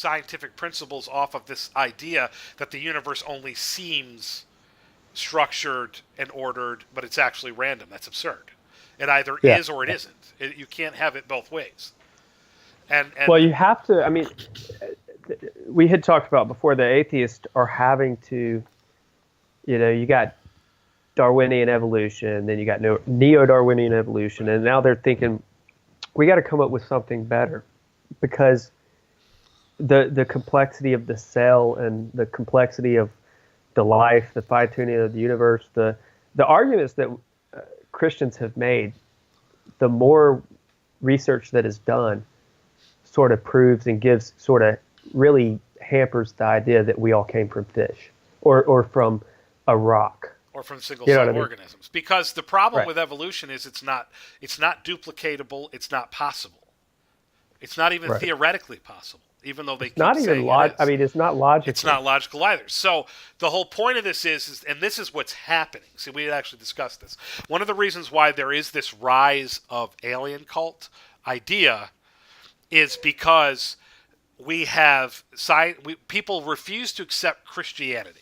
scientific principles off of this idea that the universe only seems structured and ordered, but it's actually random. That's absurd. It either Yeah. is or it isn't. You can't have it both ways. And Well, you have to. I mean, we had talked about before, the atheists are having to. You got Darwinian evolution, then you got neo-Darwinian evolution, and now they're thinking we got to come up with something better, because the complexity of the cell and the complexity of the life, the fine-tuning of the universe, the arguments that Christians have made, the more research that is done sort of proves and gives sort of really hampers the idea that we all came from fish or from a rock. Or from single-cell organisms. Because the problem with evolution is it's not duplicatable, it's not possible. It's not even theoretically possible, even though they keep saying it is. I mean, it's not logical. It's not logical either. So the whole point of this is, and this is what's happening. See, we had actually discussed this. One of the reasons why there is this rise of alien cult idea is because people refuse to accept Christianity.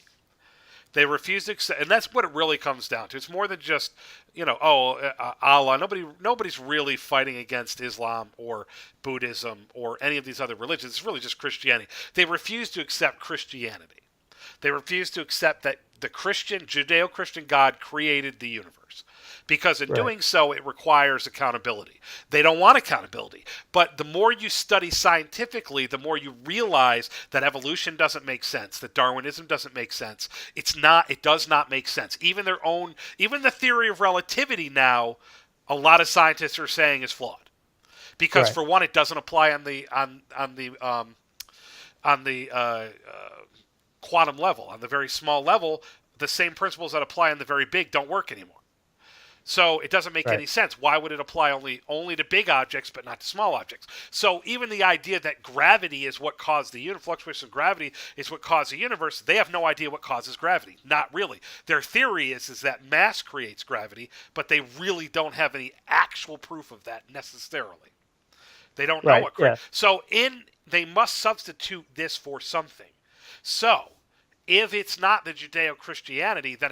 They refuse to accept, and that's what it really comes down to. It's more than just, Allah. Nobody's really fighting against Islam or Buddhism or any of these other religions. It's really just Christianity. They refuse to accept Christianity. They refuse to accept that the Judeo-Christian God created the universe. Because in doing so, it requires accountability. They don't want accountability. But the more you study scientifically, the more you realize that evolution doesn't make sense, that Darwinism doesn't make sense. It does not make sense. Even the theory of relativity now, a lot of scientists are saying is flawed. Because for one, it doesn't apply on the quantum level, on the very small level. The same principles that apply on the very big don't work anymore. So it doesn't make any sense. Why would it apply only to big objects but not to small objects? So even the idea that gravity is what caused the fluctuation of gravity is what caused the universe, they have no idea what causes gravity. Not really. Their theory is that mass creates gravity, but they really don't have any actual proof of that necessarily. They don't know what creates. So they must substitute this for something. So if it's not the Judeo-Christianity, then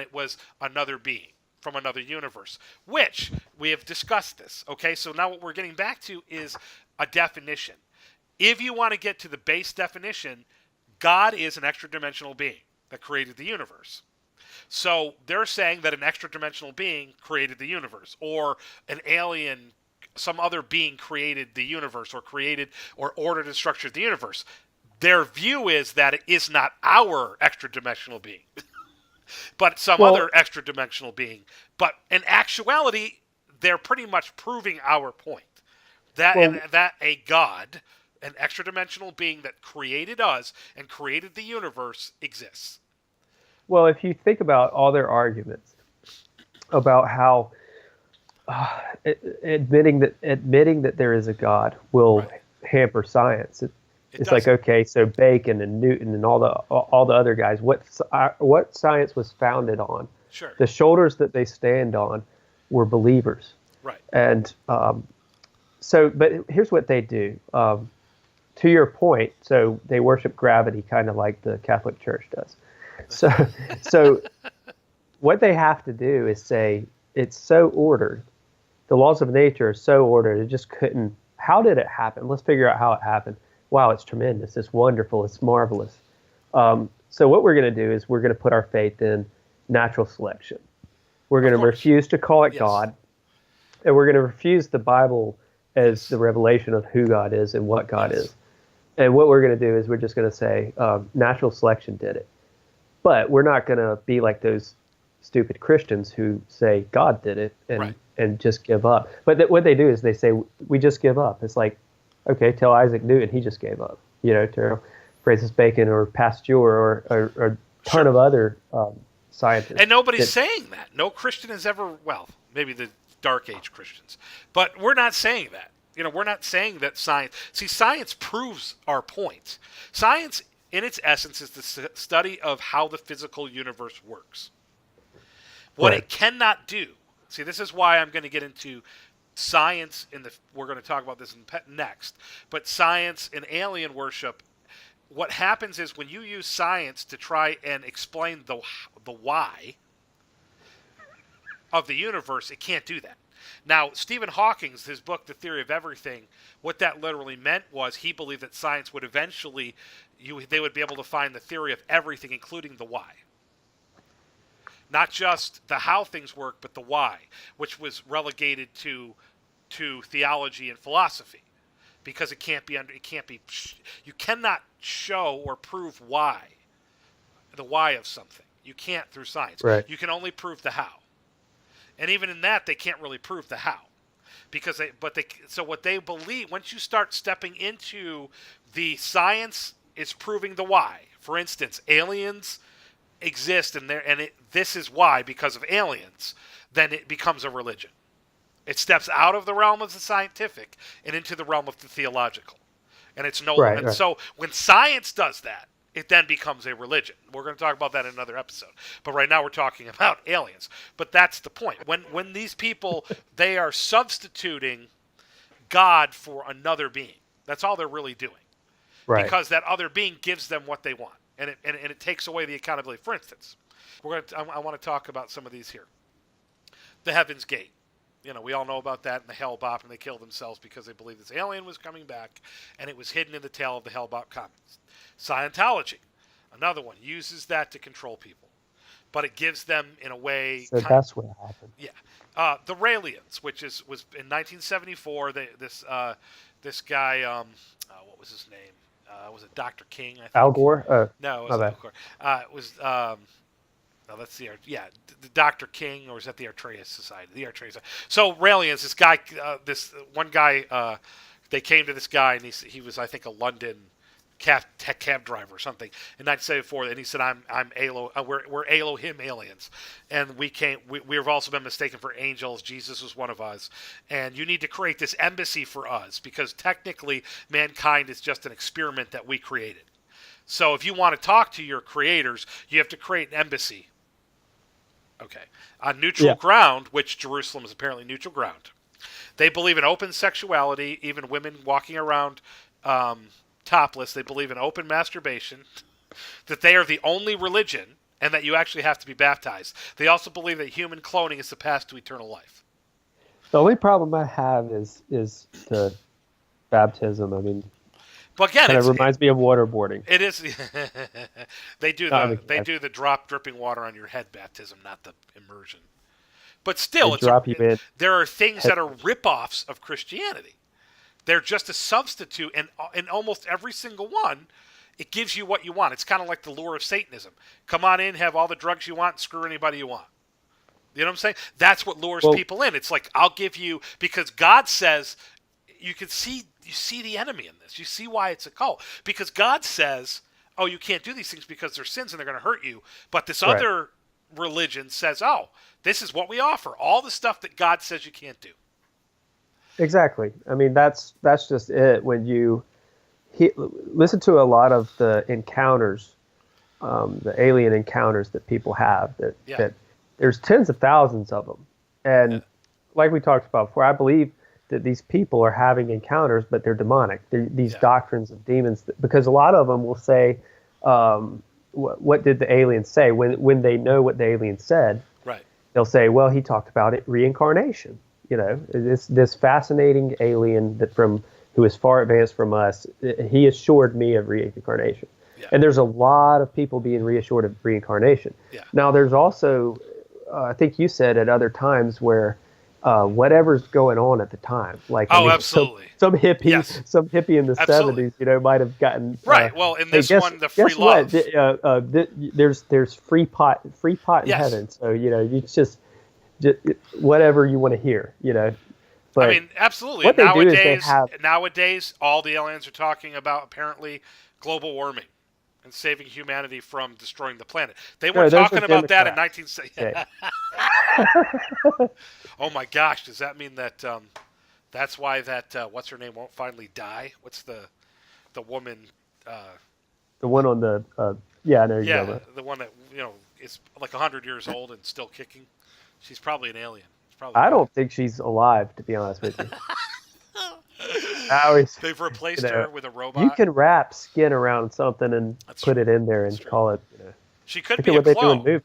it was another being from another universe, which we have discussed this. Okay, so now what we're getting back to is a definition. If you want to get to the base definition, God is an extra-dimensional being that created the universe. So they're saying that an extra-dimensional being created the universe, or an alien, some other being created the universe, or ordered and structured the universe. Their view is that it is not our extra-dimensional being. But some other extra-dimensional being. But in actuality, they're pretty much proving our point. That a God, an extra-dimensional being that created us and created the universe, exists. Well, if you think about all their arguments about how admitting that there is a God will hamper science. It's like, okay, so Bacon and Newton and all the other guys, what science was founded on? Sure. The shoulders that they stand on were believers. Right. And but here's what they do. To your point, so they worship gravity kind of like the Catholic Church does. So what they have to do is say it's so ordered. The laws of nature are so ordered. It just couldn't. How did it happen? Let's figure out how it happened. Wow, it's tremendous. It's wonderful. It's marvelous. So what we're going to do is we're going to put our faith in natural selection. We're going to refuse to call it God, and we're going to refuse the Bible as the revelation of who God is and what God is. And what we're going to do is we're just going to say natural selection did it. But we're not going to be like those stupid Christians who say God did it and just give up. But what they do is they say, we just give up. It's like, okay, tell Isaac Newton he just gave up. To Francis Bacon or Pasteur or a ton of other scientists. And nobody's saying that. No Christian has ever, well, maybe the Dark Age Christians. But we're not saying that. We're not saying that science... See, science proves our point. Science, in its essence, is the study of how the physical universe works. What it cannot do... See, this is why I'm going to get into science we're going to talk about this next, but science and alien worship, what happens is when you use science to try and explain the why of the universe, it can't do that. Now, Stephen Hawking's, his book, The Theory of Everything, what that literally meant was he believed that science would eventually, they would be able to find the theory of everything, including the why. Not just the how things work, but the why, which was relegated to theology and philosophy, because you cannot show or prove the why of something. You can't through science. Right. You can only prove the how. And even in that, they can't really prove the how, so what they believe, once you start stepping into the science is proving the why. For instance, aliens exist this is why, because of aliens, then it becomes a religion. It steps out of the realm of the scientific and into the realm of the theological. And it's no Right, and right. so when science does that, it then becomes a religion. We're going to talk about that in another episode. But right now we're talking about aliens. But that's the point. When these people, they are substituting God for another being. That's all they're really doing. Right. Because that other being gives them what they want. And it takes away the accountability. For instance, I want to talk about some of these here. The Heaven's Gate. We all know about that in the Hell-Bop, and they killed themselves because they believed this alien was coming back, and it was hidden in the tail of the Hell-Bop comics. Scientology, another one, uses that to control people, but it gives them, in a way... So that's what happened. Yeah. The Raelians, which was in 1974, this guy, what was his name? Was it Dr. King, I think? Al Gore? No, it wasn't Al Gore. It was... let's see. The Dr. King, or is that the Artreus Society? The Artreus. So Raelians, this guy, this one guy, they came to this guy, and he was, I think, a London cab driver or something in 1974, and he said, "I'm we're Elohim aliens, and we've also been mistaken for angels. Jesus was one of us, and you need to create this embassy for us because technically mankind is just an experiment that we created. So if you want to talk to your creators, you have to create an embassy." Okay. On neutral ground, which Jerusalem is apparently neutral ground. They believe in open sexuality, even women walking around topless. They believe in open masturbation, that they are the only religion, and that you actually have to be baptized. They also believe that human cloning is the path to eternal life. The only problem I have is the baptism. I mean, but again, kind of reminds me of waterboarding. It is. They do the drop dripping water on your head baptism, not the immersion. But still, there are things that are rip-offs of Christianity. They're just a substitute, and in almost every single one, it gives you what you want. It's kind of like the lure of Satanism. Come on in, have all the drugs you want, and screw anybody you want. You know what I'm saying? That's what lures people in. It's like, I'll give you, because God says, you see the enemy in this. You see why it's a cult. Because God says, oh, you can't do these things because they're sins and they're going to hurt you. But this other religion says, oh, this is what we offer. All the stuff that God says you can't do. Exactly. I mean, that's just it. When you listen to a lot of the encounters, the alien encounters that people have, that there's tens of thousands of them. And like we talked about before, I believe that these people are having encounters, but they're demonic. These doctrines of demons, because a lot of them will say, what did the alien say? When they know what the alien said, they'll say, well, he talked about reincarnation. This fascinating alien who is far advanced from us, he assured me of reincarnation. Yeah. And there's a lot of people being reassured of reincarnation. Yeah. Now, there's also, I think you said at other times where whatever's going on at the time, like absolutely, some hippie in the '70s, might have gotten Well, in this one, the free love. There's free pot in heaven. So it's just whatever you want to hear, But I mean, absolutely. What Nowadays, all the aliens are talking about apparently global warming and saving humanity from destroying the planet. They weren't talking about that in 1960. Oh my gosh! Does that mean that that's why that what's her name won't finally die? What's the woman? The one on the the one that is like 100 years old and still kicking. She's probably an alien. She's probably. I don't think she's alive, to be honest with you. I always, They've replaced you know, her with a robot. you can wrap skin around something and That's put true. it in there and That's true. call it. She could Look be at a what they do in clone. movies.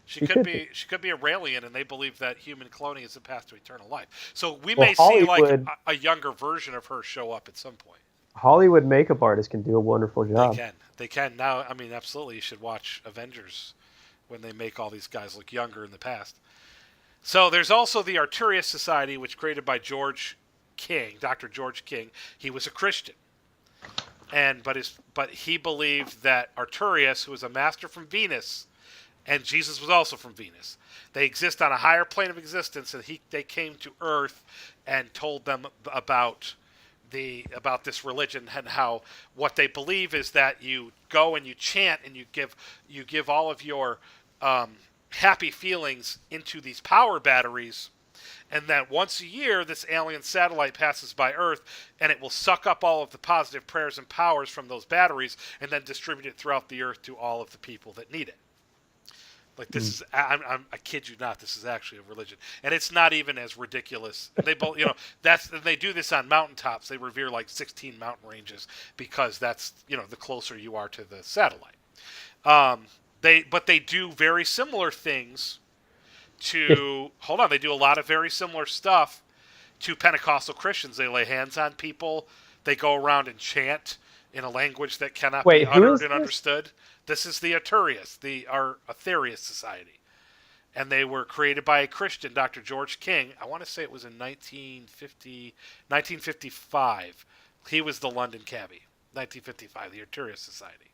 She She could could be. She could be a Raelian, and they believe that human cloning is the path to eternal life. So we Well, may see like Hollywood, a younger version of her show up at some point. Hollywood makeup artists can do a wonderful They job. can. They can now. I mean, absolutely. You should watch Avengers when they make all these guys look younger in the past. So there's also the Arturius Society, which created by George King, Dr. George King. He was a Christian, but he believed that Arturius, who was a master from Venus, and Jesus was also from Venus, they exist on a higher plane of existence, and they came to Earth and told them about this religion, and how what they believe is that you go and you chant and you give all of your happy feelings into these power batteries, and that once a year this alien satellite passes by Earth and it will suck up all of the positive prayers and powers from those batteries and then distribute it throughout the Earth to all of the people that need it. Like this is, I kid you not, this is actually a religion, and it's not even as ridiculous. They both, they do this on mountaintops. They revere like 16 mountain ranges because that's the closer you are to the satellite. They do very similar things to. Hold on, they do a lot of very similar stuff to Pentecostal Christians. They lay hands on people. They go around and chant in a language that cannot be uttered and understood. This is the Arturius, the Arturius Society. And they were created by a Christian, Dr. George King. I want to say it was in 1955. He was the London cabbie. 1955, the Arturius Society.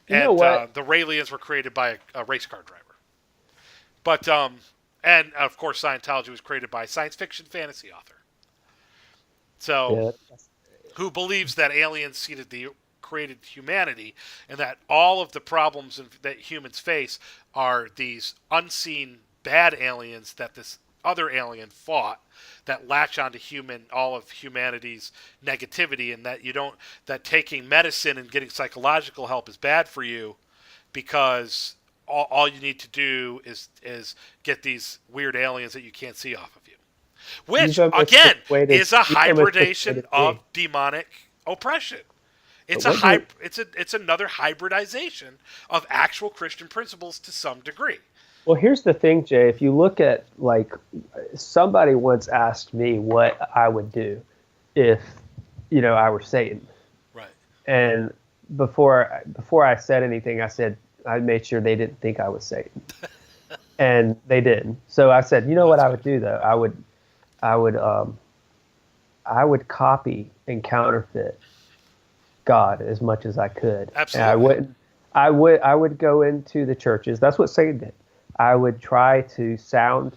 And the Raelians were created by a race car driver. But, and of course, Scientology was created by a science fiction fantasy author. So, who believes that aliens created humanity, and that all of the problems that humans face are these unseen bad aliens that this other alien fought, that latch onto all of humanity's negativity, and that taking medicine and getting psychological help is bad for you, because all you need to do is get these weird aliens that you can't see off of you, which again is a hybridization of demonic oppression. It's it's another hybridization of actual Christian principles to some degree. Well, here's the thing, Jay. If you look at, somebody once asked me what I would do if, I were Satan. Right. And before I said anything, I said I made sure they didn't think I was Satan, and they didn't. So I said, what I would do though? I would copy and counterfeit God as much as I could. Absolutely. And I would go into the churches. That's what Satan did. I would try to sound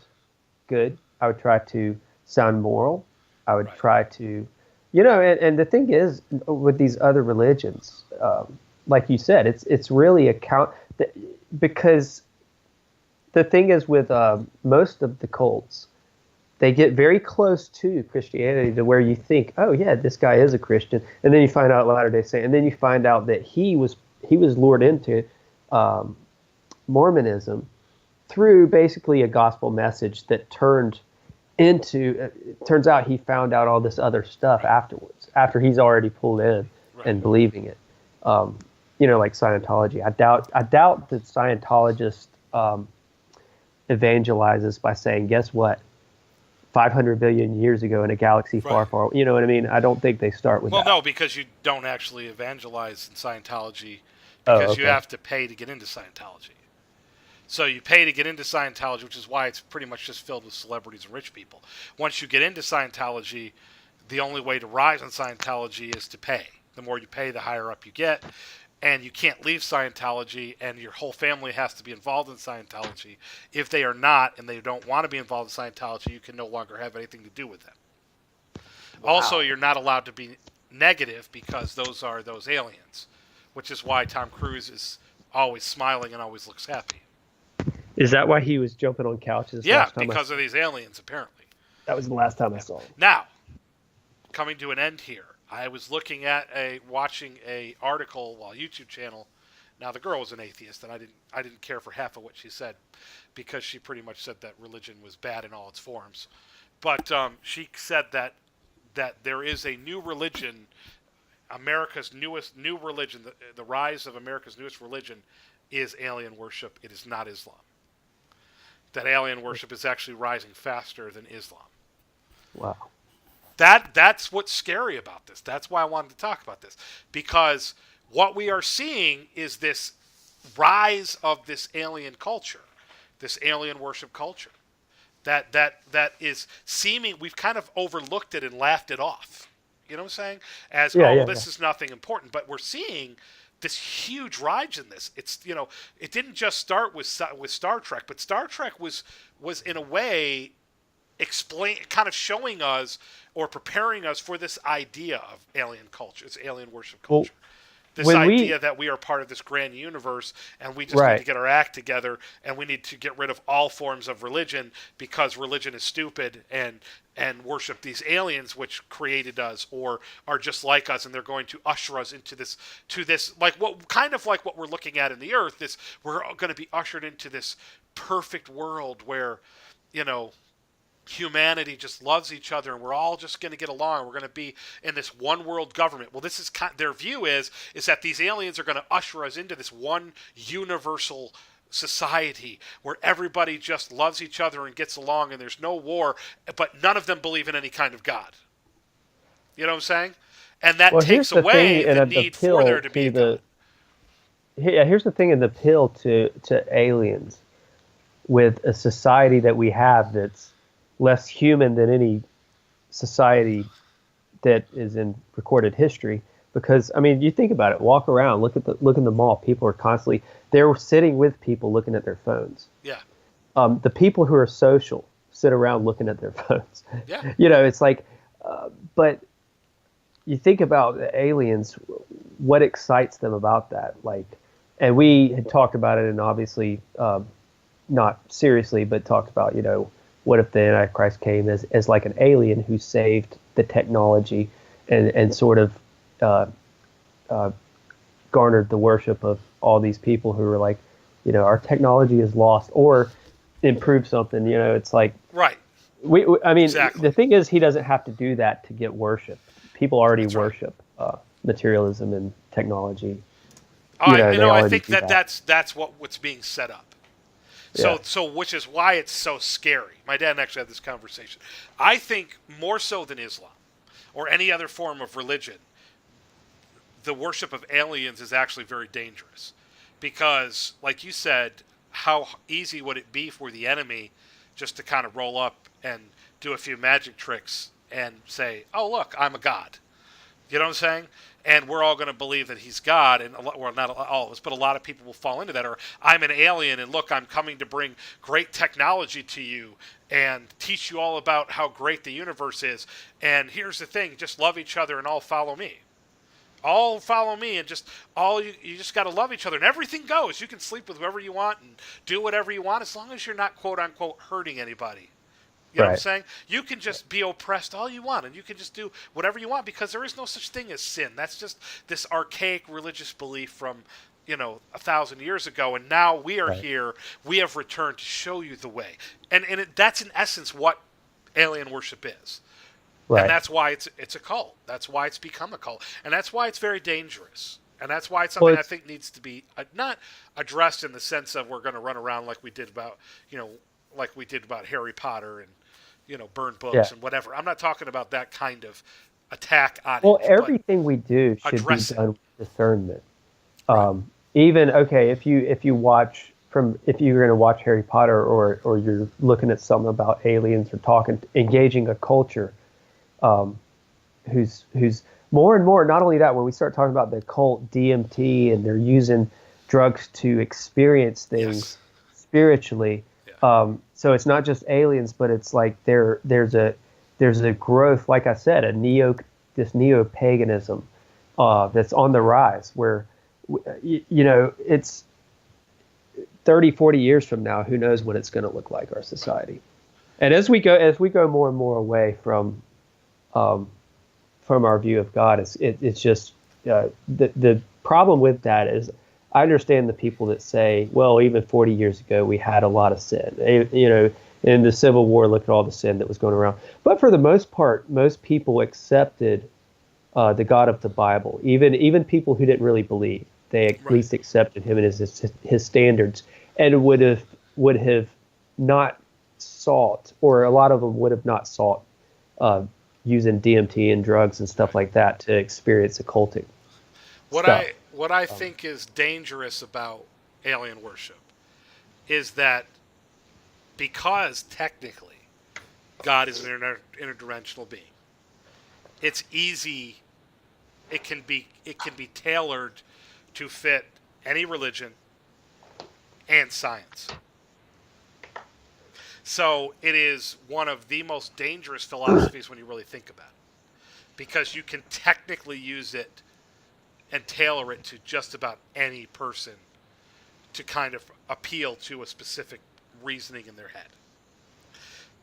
good. I would try to sound moral. I would try to, and the thing is, with these other religions, like you said, it's really because the thing is with most of the cults, they get very close to Christianity to where you think, oh yeah, this guy is a Christian, and then you find out Latter-day Saint, and then you find out that he was lured into Mormonism through basically a gospel message that turns out he found out all this other stuff afterwards, after he's already pulled in and believing it. Like Scientology. I doubt that Scientologist evangelizes by saying, guess what? 500 billion years ago in a galaxy far, far, you know what I mean? I don't think they start with that. Well, no, because you don't actually evangelize in Scientology, because you have to pay to get into Scientology. So you pay to get into Scientology, which is why it's pretty much just filled with celebrities and rich people. Once you get into Scientology, the only way to rise in Scientology is to pay. The more you pay, the higher up you get. And you can't leave Scientology, and your whole family has to be involved in Scientology. If they are not, and they don't want to be involved in Scientology, you can no longer have anything to do with them. Wow. Also, you're not allowed to be negative, because those are those aliens, which is why Tom Cruise is always smiling and always looks happy. Is that why he was jumping on couches? Yeah, because of these aliens, apparently. That was the last time I saw him. Now, coming to an end here, I was watching a article, YouTube channel, Now the girl was an atheist, and I didn't care for half of what she said, because she pretty much said that religion was bad in all its forms. But she said that there is a new religion, America's new religion, the rise of America's newest religion is alien worship. It is not Islam. That alien worship is actually rising faster than Islam. Wow. That's what's scary about this. That's why I wanted to talk about this, because what we are seeing is this rise of this alien culture, this alien worship culture. That is seeming, we've kind of overlooked it and laughed it off. You know what I'm saying? As this is nothing important, but we're seeing this huge rise in this. It's, it didn't just start with Star Trek, but Star Trek was in a way kind of showing us or preparing us for this idea of alien culture, this alien worship culture. This idea that we are part of this grand universe, and we just need to get our act together, and we need to get rid of all forms of religion because religion is stupid, and worship these aliens which created us or are just like us, and they're going to usher us into this like what we're looking at in the earth. We're going to be ushered into this perfect world where, humanity just loves each other, and we're all just going to get along. We're going to be in this one world government. Well, this is their view is that these aliens are going to usher us into this one universal society where everybody just loves each other and gets along, and there's no war, but none of them believe in any kind of God. You know what I'm saying? And that takes away the need for there to be a God. Here's the thing in the appeal to aliens with a society that we have that's less human than any society that is in recorded history. Because you think about it. Walk around, look in the mall. People are constantly they're sitting with people looking at their phones. Yeah. The people who are social sit around looking at their phones. Yeah. It's like, but you think about the aliens. What excites them about that? And we had talked about it, and obviously not seriously, but talked about what if the Antichrist came as like an alien who saved the technology and sort of garnered the worship of all these people who were like, our technology is lost, or improve something. It's like, right. Exactly. The thing is, he doesn't have to do that to get worship. People already worship materialism and technology. I think that's what's being set up. So which is why it's so scary. My dad actually had this conversation. I think more so than Islam or any other form of religion, the worship of aliens is actually very dangerous. Because, like you said, how easy would it be for the enemy just to kind of roll up and do a few magic tricks and say, oh, look, I'm a god. You know what I'm saying? And we're all going to believe that he's God, and not all of us, but a lot of people will fall into that. Or I'm an alien, and look, I'm coming to bring great technology to you and teach you all about how great the universe is. And here's the thing: just love each other and all follow me. All follow me, and just you just got to love each other, and everything goes. You can sleep with whoever you want and do whatever you want, as long as you're not quote unquote hurting anybody. You know what I'm saying? You can just be oppressed all you want, and you can just do whatever you want, because there is no such thing as sin. That's just this archaic religious belief from, 1,000 years ago, and now we are here. We have returned to show you the way, and that's in essence what alien worship is. Right. And that's why it's a cult. That's why it's become a cult, and that's why it's very dangerous. And that's why it's something I think needs to be not addressed in the sense of we're going to run around like we did about Harry Potter and burn books and whatever. I'm not talking about that kind of attack on it. Well, everything we do should be done with discernment. Right. Even if you watch if you're going to watch Harry Potter or you're looking at something about aliens or engaging a culture, who's more and more. Not only that, when we start talking about the cult DMT and they're using drugs to experience things spiritually. Yeah. So it's not just aliens, but it's like there's a growth, like I said, this neo-paganism that's on the rise, where it's 30, 40 years from now, who knows what it's going to look like, our society. And as we go more and more away from our view of God, it's just the problem with that is I understand the people that say, well, even 40 years ago, we had a lot of sin. In the Civil War, look at all the sin that was going around. But for the most part, most people accepted the God of the Bible. Even people who didn't really believe, they at least accepted him and his standards, and would have not sought, or a lot of them would have not sought using DMT and drugs and stuff like that to experience occultic stuff. What I think is dangerous about alien worship is that because technically God is an interdimensional being, it's easy. It can be tailored to fit any religion and science. So it is one of the most dangerous philosophies when you really think about it, because you can technically use it and tailor it to just about any person to kind of appeal to a specific reasoning in their head.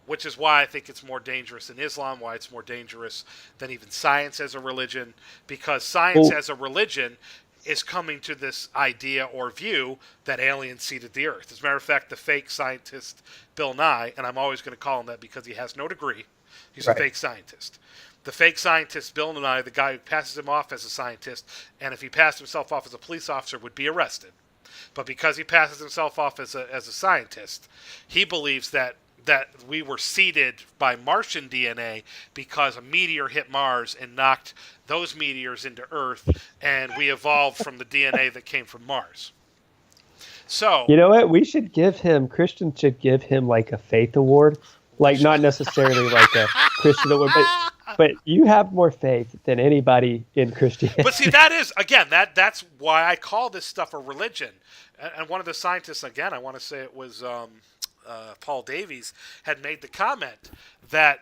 Which is why I think it's more dangerous in Islam, why it's more dangerous than even science as a religion, because science as a religion is coming to this idea or view that aliens seeded the earth. As a matter of fact, the fake scientist Bill Nye, and I'm always going to call him that because he has no degree, he's a fake scientist. The fake scientist Bill Nye, the guy who passes him off as a scientist, and if he passed himself off as a police officer, would be arrested. But because he passes himself off as a scientist, he believes that we were seeded by Martian DNA because a meteor hit Mars and knocked those meteors into Earth, and we evolved from the DNA that came from Mars. So, you know what? Christians should give him like a faith award, like not necessarily like a Christian award, but you have more faith than anybody in Christianity. But see, that is, again, that's why I call this stuff a religion. And one of the scientists, again, I want to say it was Paul Davies, had made the comment that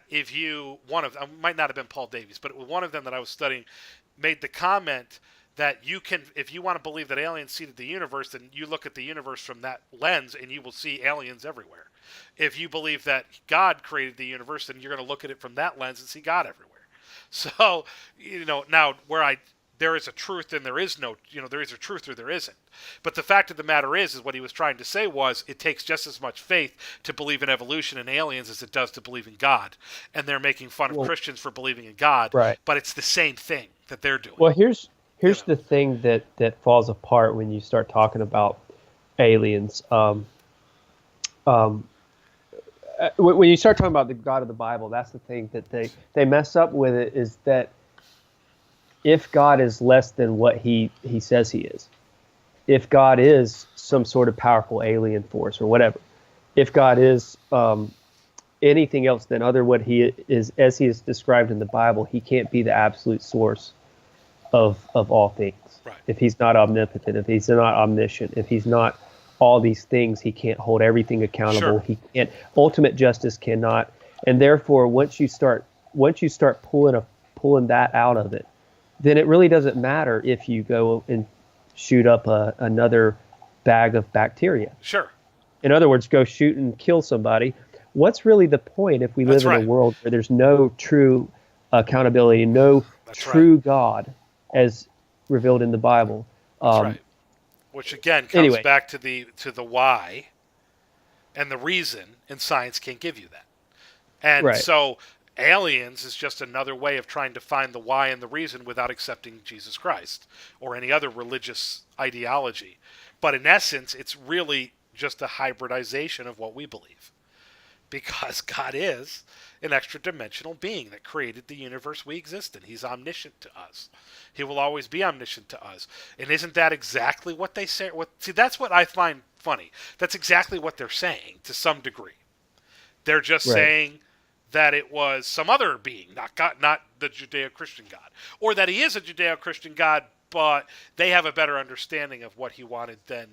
might not have been Paul Davies, but it was one of them that I was studying, made the comment that if you want to believe that aliens seeded the universe, then you look at the universe from that lens and you will see aliens everywhere. If you believe that God created the universe, then you're going to look at it from that lens and see God everywhere. So, now there is a truth and there is no, there is a truth or there isn't. But the fact of the matter is what he was trying to say was it takes just as much faith to believe in evolution and aliens as it does to believe in God. And they're making fun of Christians for believing in God, but it's the same thing that they're doing. Well, here's the thing that falls apart when you start talking about aliens. When you start talking about the God of the Bible, that's the thing that they mess up with it, is that if God is less than what he says he is, if God is some sort of powerful alien force or whatever, if God is anything else than other what he is, as he is described in the Bible, he can't be the absolute source of all things. Right. If he's not omnipotent, if he's not omniscient, if he's not all these things, he can't hold everything accountable. Sure. He can't. Ultimate justice cannot. And therefore, once you start pulling that out of it, then it really doesn't matter if you go and shoot up another bag of bacteria. Sure. In other words, go shoot and kill somebody. What's really the point if we live in a world where there's no true accountability, no true God as revealed in the Bible? That's right. Which again comes back to the why and the reason, and science can't give you that. And so aliens is just another way of trying to find the why and the reason without accepting Jesus Christ or any other religious ideology. But in essence, it's really just a hybridization of what we believe. Because God is an extra-dimensional being that created the universe we exist in. He's omniscient to us. He will always be omniscient to us. And isn't that exactly what they say? See, that's what I find funny. That's exactly what they're saying to some degree. They're just saying that it was some other being, not God, not the Judeo-Christian God. Or that he is a Judeo-Christian God, but they have a better understanding of what he wanted than...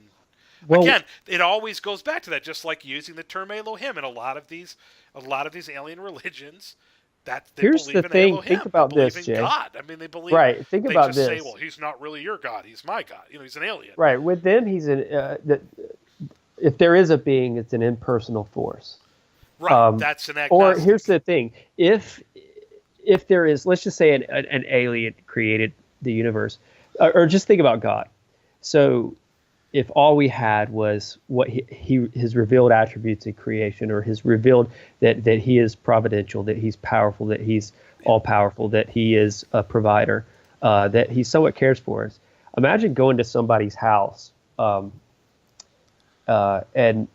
Well, again, it always goes back to that, just like using the term Elohim in a lot of these alien religions. That they here's believe the in thing. Elohim. Think about they believe this, in Jay. God. I mean, they believe. Right. Think they about just this. say, "Well, he's not really your God. He's my God. He's an alien." Right. With them, he's if there is a being, it's an impersonal force. Right. That's an agnostic. Or here's the thing: if there is, let's just say an alien created the universe, or just think about God. So if all we had was what his revealed attributes in creation, or his revealed that he is providential, that he's powerful, that he's all powerful, that he is a provider, that he somewhat cares for us. Imagine going to somebody's house, and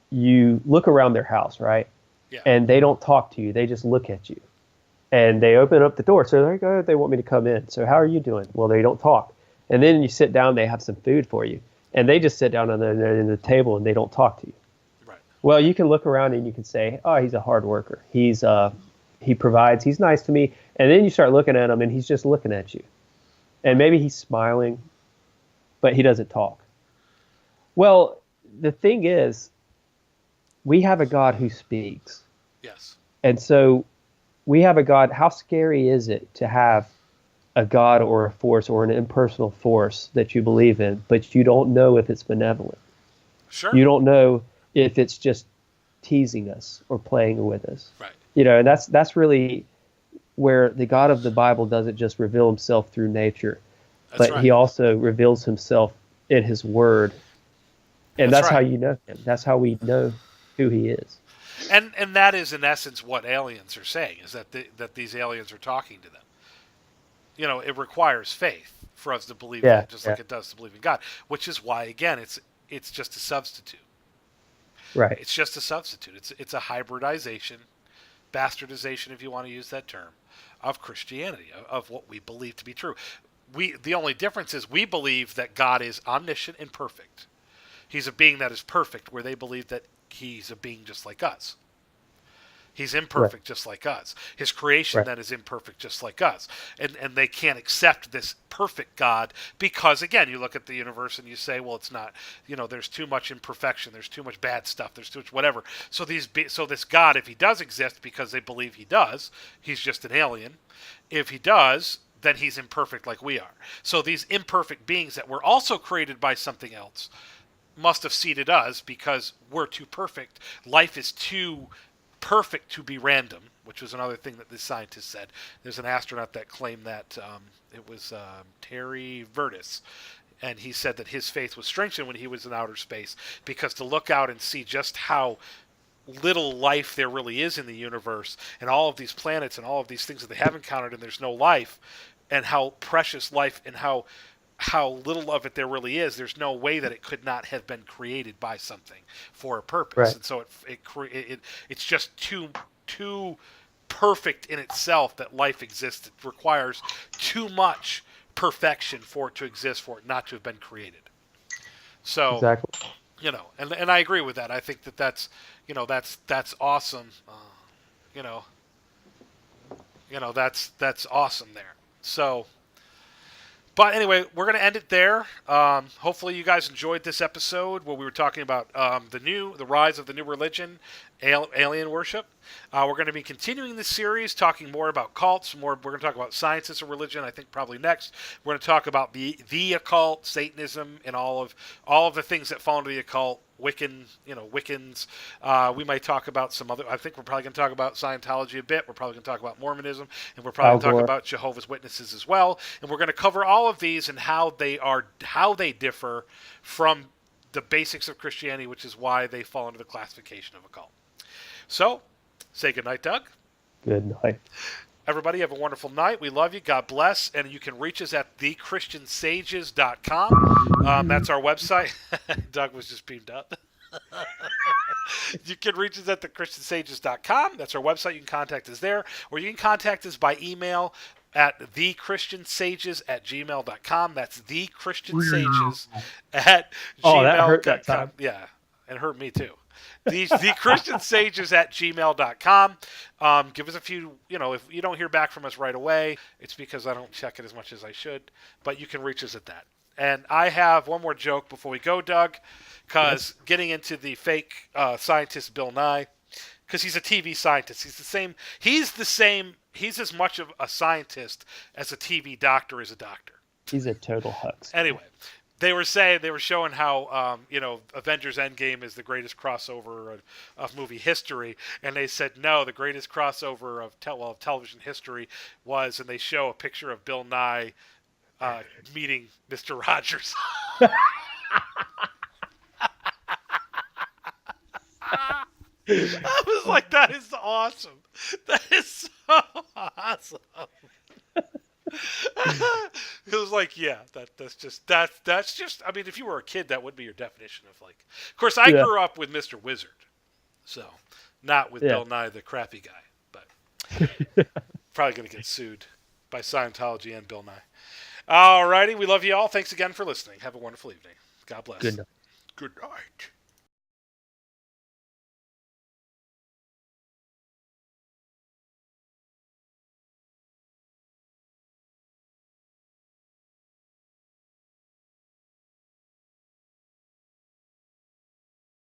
you look around their house, right? Yeah. And they don't talk to you; they just look at you, and they open up the door. So they're like, "Oh, they want me to come in." So how are you doing? Well, they don't talk. And then you sit down, they have some food for you. And they just sit down on the table and they don't talk to you. Right. Well, you can look around and you can say, oh, he's a hard worker. He provides, he's nice to me. And then you start looking at him and he's just looking at you. And maybe he's smiling, but he doesn't talk. Well, the thing is, we have a God who speaks. Yes. And so we have a God. How scary is it to have a God or a force or an impersonal force that you believe in, but you don't know if it's benevolent? Sure. You don't know if it's just teasing us or playing with us. Right. And that's really where the God of the Bible doesn't just reveal himself through nature, but right. he also reveals himself in his word. And that's right. how you know him. That's how we know who he is. And that is in essence what aliens are saying, is that these aliens are talking to them. It requires faith for us to believe that, just like it does to believe in God, which is why, again, it's just a substitute. Right. It's just a substitute. It's a hybridization, bastardization, if you want to use that term, of Christianity, of what we believe to be true. The only difference is we believe that God is omniscient and perfect. He's a being that is perfect, where they believe that he's a being just like us. He's imperfect, just like us. His creation then is imperfect, just like us. And they can't accept this perfect God because, again, you look at the universe and you say, well, it's not, there's too much imperfection. There's too much bad stuff. There's too much whatever. So this God, if he does exist, because they believe he does, he's just an alien. If he does, then he's imperfect like we are. So these imperfect beings that were also created by something else must have seeded us because we're too perfect. Life is too perfect to be random, which was another thing that the scientists said. There's an astronaut that claimed that it was Terry Vertis, and he said that his faith was strengthened when he was in outer space, because to look out and see just how little life there really is in the universe, and all of these planets and all of these things that they have encountered, and there's no life, and how precious life and how little of it there really is. There's no way that it could not have been created by something for a purpose. Right. And so it's just too perfect in itself that life exists. It requires too much perfection for it to exist, for it not to have been created. So, exactly. And I agree with that. I think that's awesome. That's awesome there. So, but anyway, we're going to end it there. Hopefully you guys enjoyed this episode where we were talking about the rise of the new religion, alien worship. We're going to be continuing this series, talking more about cults. We're going to talk about science as a religion, I think probably next. We're going to talk about the occult, Satanism, and all of the things that fall into the occult. Wiccans. We might talk about some other. I think we're probably going to talk about Scientology a bit. We're probably going to talk about Mormonism, and we're probably going to talk about Jehovah's Witnesses as well. And we're going to cover all of these and how they differ from the basics of Christianity, which is why they fall into the classification of occult. So, say good night, Doug. Good night. Everybody, have a wonderful night. We love you. God bless. And you can reach us at TheChristianSages.com. That's our website. Doug was just beamed up. You can reach us at TheChristianSages.com. That's our website. You can contact us there. Or you can contact us by email at TheChristianSages@gmail.com. That's TheChristianSages@gmail.com. Oh, that hurt that time. Yeah, it hurt me too. TheChristianSages@gmail.com. Give us a few, if you don't hear back from us right away, it's because I don't check it as much as I should, but you can reach us at that. And I have one more joke before we go, Doug, because getting into the fake scientist Bill Nye, because he's a TV scientist. He's as much of a scientist as a TV doctor is a doctor. He's a total huckster. Anyway. They were showing how Avengers Endgame is the greatest crossover of movie history, and they said no, the greatest crossover of television history was, and they show a picture of Bill Nye meeting Mr. Rogers. I was like, that is awesome. That is so awesome. It was like, yeah, that's just. I mean, if you were a kid, that would be your definition of like. Of course, I Yeah. grew up with Mr. Wizard, so not with Yeah. Bill Nye the crappy guy, but probably going to get sued by Scientology and Bill Nye. Alrighty, we love you all. Thanks again for listening. Have a wonderful evening. God bless. Good night. Good night.